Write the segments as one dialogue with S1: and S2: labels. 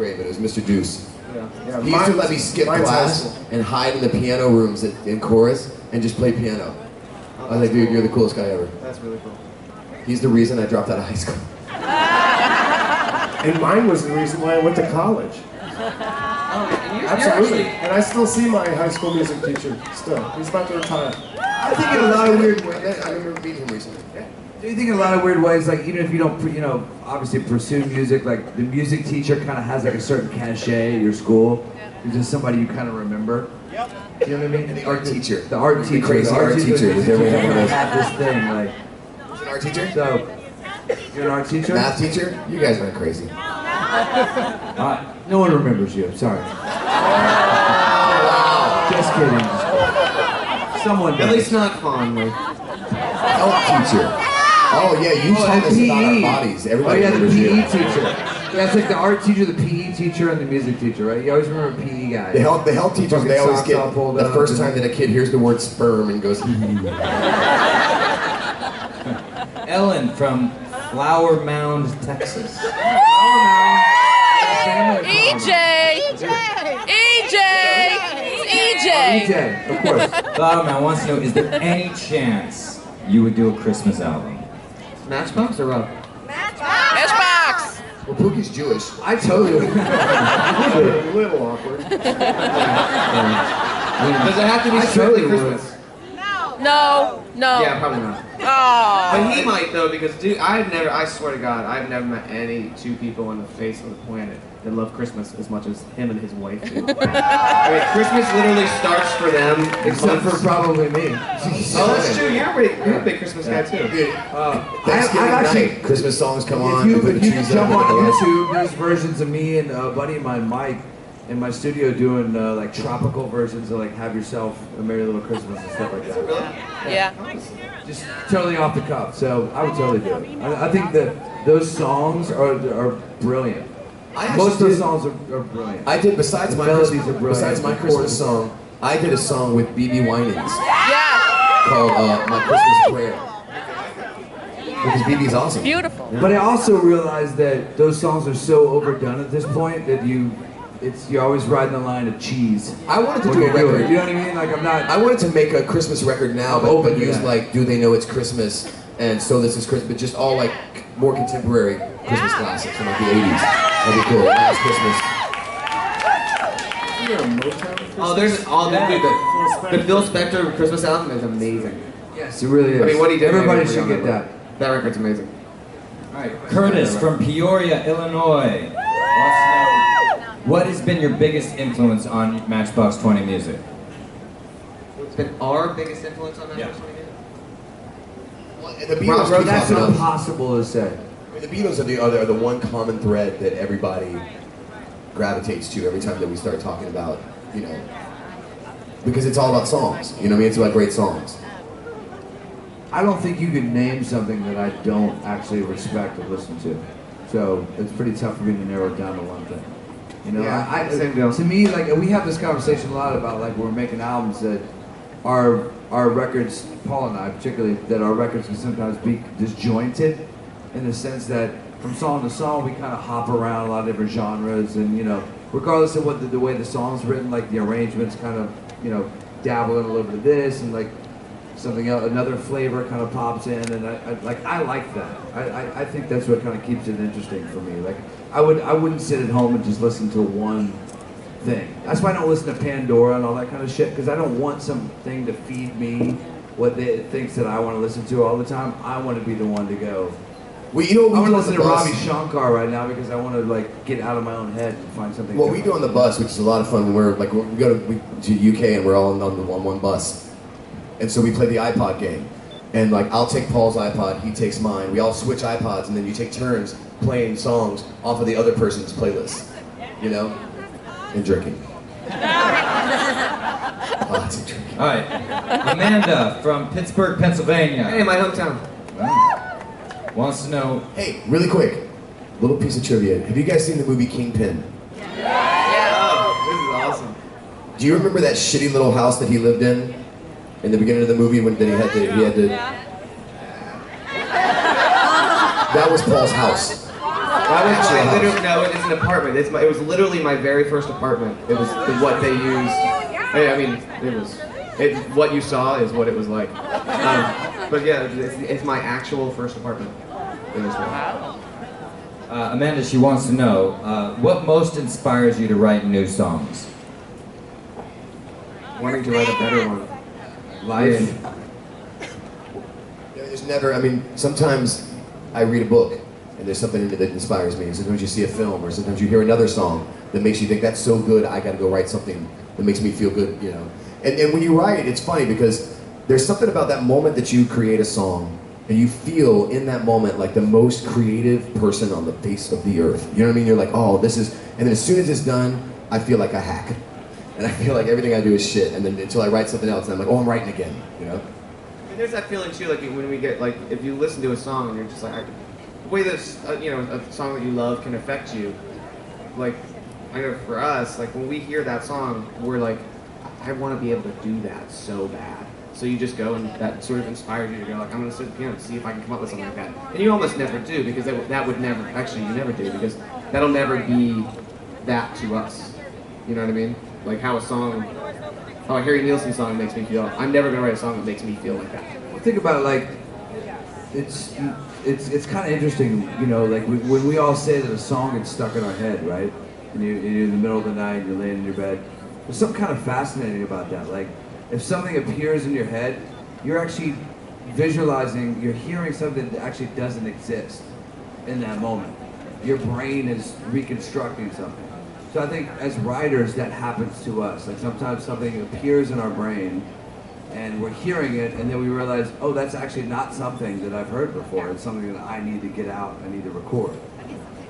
S1: grade, but it was Mr. Deuce.
S2: Yeah.
S1: He used to let me skip class and hide in the piano rooms in chorus and just play piano. I was like, dude, you're the coolest guy ever.
S2: That's really cool.
S1: He's the reason I dropped out of high school.
S2: And mine was the reason why I went to college. Absolutely. And I still see my high school music teacher still. He's about to retire.
S1: I think in a lot of weird ways. I remember meeting him recently. Yeah.
S3: Do you think in a lot of weird ways, like even if you don't, obviously pursue music, like the music teacher kind of has like a certain cachet at your school? It's just somebody you kind of remember. Yep. You know what I mean?
S1: And the art teacher.
S3: The art teacher.
S1: The crazy art teacher.
S3: Had this thing like.
S1: Who's an art teacher?
S3: So, you're an art teacher?
S1: Math teacher? You guys aren't crazy.
S3: No one remembers you. Sorry.
S1: Wow.
S3: Just kidding. Someone does.
S2: At least not fondly.
S1: Health teacher. Oh yeah, you told us about our bodies. Everybody
S3: the
S1: remembers
S3: PE
S1: you.
S3: teacher. Yeah, it's like the art teacher, the PE teacher, and the music teacher, right? You always remember PE guys.
S1: The health teachers, they always get the first time that a kid hears the word sperm and goes,
S4: Ellen from Flower Mound, Texas.
S5: EJ!
S3: EJ, of course.
S4: Flower Mound wants to know, is there any chance you would do a Christmas album?
S2: Matchbox or what?
S5: Matchbox!
S1: well, Pookie's Jewish.
S3: I totally would.
S2: A little awkward.
S4: Does it have to be strictly Christmas?
S5: No.
S2: Yeah, probably not.
S5: Oh.
S2: But he might though, because dude, I swear to God, I've never met any two people on the face of the planet that love Christmas as much as him and his wife do. I mean, Christmas literally starts for them.
S3: Except for probably me.
S2: Oh, that's true. You're a big Christmas guy too.
S1: Dude, Thanksgiving
S3: I've actually-
S1: night, Christmas songs come on.
S3: If
S1: put the
S3: you
S1: trees
S3: jump
S1: up,
S3: on
S1: put the lights-
S3: YouTube, there's versions of me and a buddy of mine, Mike, in my studio doing like tropical versions of like "Have Yourself a Merry Little Christmas" and stuff like that.
S5: Yeah.
S3: Just totally off the cuff. So I would totally do it. I think that those songs are brilliant. Most of those songs are brilliant.
S1: I did besides my
S3: melodies
S1: Christmas,
S3: are brilliant.
S1: besides my Christmas song, I did a song with BB Winans
S5: Yes.
S1: called "My Christmas Prayer." Because BB's awesome.
S5: Beautiful.
S3: But I also realized that those songs are so overdone at this point that you're always riding the line of cheese.
S1: I wanted to
S3: when
S1: do a
S3: you're doing
S1: record.
S3: it. You know what I mean? Like I'm not.
S1: I wanted to make a Christmas record now,
S3: I'm open
S1: but
S3: to
S1: use
S3: that.
S1: like "Do They Know It's Christmas" and "So This Is Christmas," but just all like more contemporary Christmas classics from like the '80s. That'd be cool. Last Christmas.
S2: Oh, there's the Phil Spector Christmas album is amazing.
S3: Yes, it really is.
S2: I mean, what he did.
S3: Everybody should get that.
S2: That record's amazing.
S4: All right, Curtis from Peoria, Illinois wants to know, what has been your biggest influence on Matchbox 20 music?
S2: It's been our biggest influence on that.
S4: Yeah.
S1: Well, the Beatles keep
S3: That's
S1: popping up.
S3: impossible to say.
S1: I mean, the Beatles are the one common thread that everybody gravitates to every time that we start talking about, because it's all about songs. You know what I mean? It's about great songs.
S3: I don't think you can name something that I don't actually respect or listen to. So it's pretty tough for me to narrow it down to one thing.
S2: Yeah, same deal.
S3: To me, like we have this conversation a lot about like when we're making albums that our records, Paul and I particularly, that our records can sometimes be disjointed in the sense that from song to song we kind of hop around a lot of different genres, and regardless of what the way the song's written, like the arrangements kind of dabble in a little bit of this and like something else, another flavor kind of pops in, and I like that. I think that's what kind of keeps it interesting for me. Like I wouldn't sit at home and just listen to one thing. That's why I don't listen to Pandora and all that kind of shit, because I don't want something to feed me what it thinks that I want to listen to all the time. I want to be the one to go.
S1: Well, you know what
S3: I
S1: we
S3: want
S1: do
S3: to
S1: on
S3: listen
S1: the
S3: to
S1: bus?
S3: Ravi Shankar right now because I want to like get out of my own head and find something.
S1: What we do on the bus, which is a lot of fun, when we go to UK and we're all on one bus, and so we play the iPod game, and like I'll take Paul's iPod, he takes mine. We all switch iPods, and then you take turns playing songs off of the other person's playlist, and drinking. Lots of drinking.
S4: All right, Amanda from Pittsburgh, Pennsylvania.
S2: Hey, my hometown.
S4: Wants to know.
S1: Hey, really quick, little piece of trivia. Have you guys seen the movie Kingpin?
S2: Oh, this is awesome.
S1: Do you remember that shitty little house that he lived in the beginning of the movie when he had to? That was Paul's house.
S2: That was
S1: Actual
S2: my
S1: house.
S2: literally, no, it's an apartment. It was literally my very first apartment. It was what they used. I mean, what you saw is what it was like. But yeah, it's my actual first apartment. It was
S5: Wow.
S4: Amanda, she wants to know, what most inspires you to write new songs?
S2: wanting to write a better one.
S3: Life.
S1: There's never, I mean, sometimes I read a book and there's something in it that inspires me. And sometimes you see a film or sometimes you hear another song that makes you think, that's so good, I gotta go write something that makes me feel good, you know. And when you write, it's funny because there's something about that moment that you create a song and you feel in that moment like the most creative person on the face of the earth. You know what I mean? You're like, oh, this is, and then as soon as it's done, I feel like a hack. And I feel like everything I do is shit. And then until I write something else, and I'm like, oh, I'm writing again, you know?
S2: And there's that feeling too, like when we get, like, if you listen to a song and you're just like, the way this, you know, a song that you love can affect you, like, I know for us, like when we hear that song, we're like, I want to be able to do that so bad. So you just go and that sort of inspires you to go like, I'm going to sit at the piano and see if I can come up with something like that. And you almost never do because that would never, actually you never do because that'll never be that to us. You know what I mean? Like how a song, how a Harry Nilsson song makes me feel. I'm never going to write a song that makes me feel like that.
S3: Well, think about it, like, it's kind of interesting, you know, like when we all say that a song gets stuck in our head, right? And you're in the middle of the night, you're laying in your bed. There's something kind of fascinating about that. Like, if something appears in your head, you're actually visualizing, you're hearing something that actually doesn't exist in that moment. Your brain is reconstructing something. So I think as writers, that happens to us. Like sometimes something appears in our brain and we're hearing it and then we realize, oh, that's actually not something that I've heard before. It's something that I need to get out, I need to record.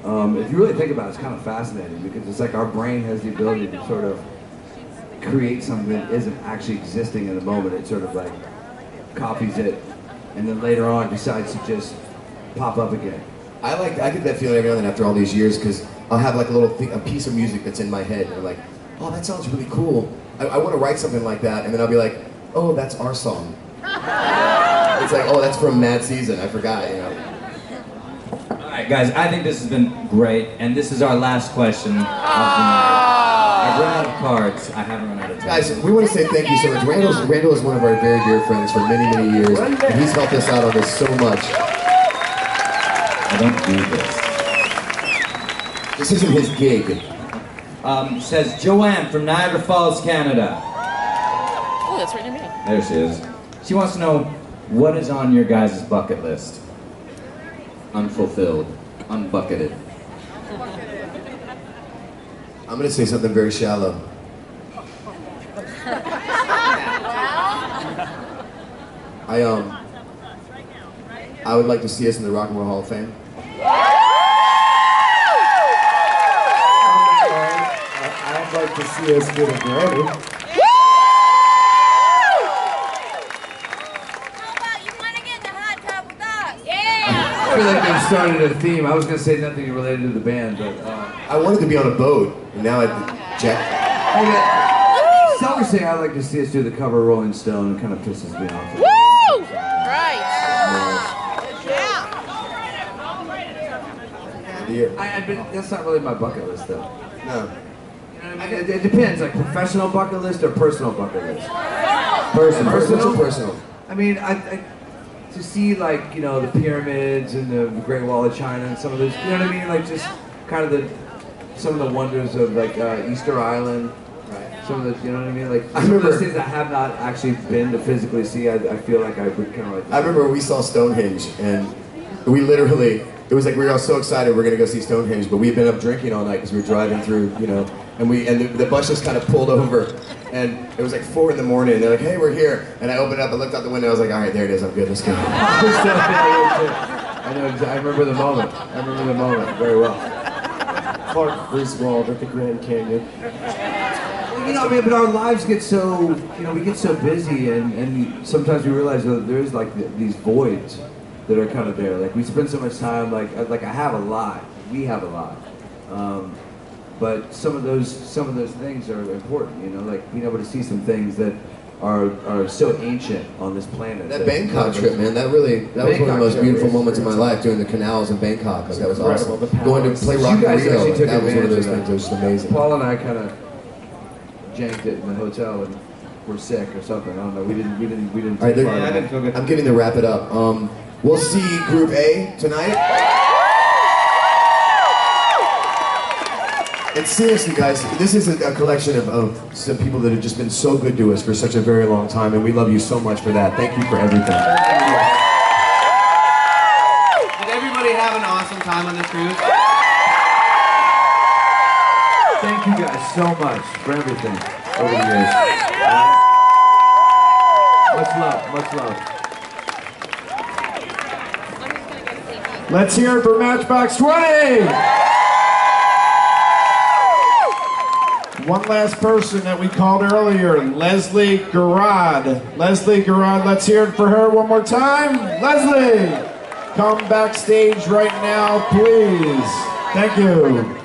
S3: If you really think about it, it's kind of fascinating because it's like our brain has the ability to sort of create something that isn't actually existing in the moment. It sort of like copies it and then later on decides to just pop up again.
S1: I get that feeling every now and then after all these years because I'll have like a piece of music that's in my head and I'm like, oh, that sounds really cool. I want to write something like that, and then I'll be like, oh, that's our song. It's like, oh, that's from Mad Season, I forgot, you know.
S4: Alright guys, I think this has been great, and this is our last question of the night. I've run out of cards, I haven't run out of time.
S1: Guys, we want to say thank you so much. Randall is one of our very dear friends for many, many years, and he's helped us out on this so much.
S4: I don't do this.
S1: This isn't his gig.
S4: Says Joanne from Niagara Falls, Canada.
S5: Oh, that's right near me.
S4: There she is. She wants to know, what is on your guys' bucket list? Unfulfilled. Unbucketed.
S1: I'm going to say something very shallow. I would like to see us in the Rock and Roll Hall of Fame.
S6: I'd like to see us get a Grammy.
S3: I feel like they've started a theme. I was going to say nothing related to the band, but...
S1: I wanted to be on a boat, and now
S3: Some are saying I'd like to see us do the cover of Rolling Stone. It kind of pisses me off.
S5: Woo! Right.
S3: But that's not really my bucket list, though.
S1: No.
S3: You know what I mean? It depends, like professional bucket list or personal bucket list.
S1: Personal. What's your personal?
S3: I mean, to see like, you know, the pyramids and the Great Wall of China and some of those, you know what I mean? Like just kind of some of the wonders of like Easter Island. Right. Some of the, you know what I mean? Like some of those things I have not actually been to physically see. I feel like I would kind of like.
S1: I remember we saw Stonehenge, and we literally, it was like we were all so excited we're gonna go see Stonehenge, but we'd been up drinking all night because we were driving through, you know, and the bus just kind of pulled over, and it was like 4 in the morning, and they're like, hey, we're here, and I opened up, I looked out the window, I was like, all right, there it is, I'm good, let's go.
S3: I know. I remember the moment. I remember the moment very well.
S6: Clark Griswold at the Grand Canyon.
S3: You know, I mean, but our lives get so, you know, we get so busy, and sometimes we realize that there's like these voids that are kind of there. Like we spend so much time, like I have a lot, we have a lot, but some of those things are important. You know, like being able to see some things that are so ancient on this planet.
S1: That Bangkok trip, man, that was one of the most beautiful moments of my life, doing the canals in Bangkok. That was awesome. Going to play Rock in Rio, that was one of those things that was just amazing.
S3: Paul and I kind of janked it in the hotel and were sick or something. I don't know. We didn't.
S1: All right,
S3: take part in
S2: I
S3: it.
S2: didn't feel good.
S1: I'm getting to wrap it up. We'll see Group A tonight. And seriously, guys, this is a collection of some people that have just been so good to us for such a very long time, and we love you so much for that. Thank you for everything.
S2: Did everybody have an awesome time on this cruise?
S3: Thank you guys so much for everything over the years. Much love, much love.
S6: Let's hear it for Matchbox 20! One last person that we called earlier, Leslie Garrod. Leslie Garrod, let's hear it for her one more time. Leslie, come backstage right now, please. Thank you.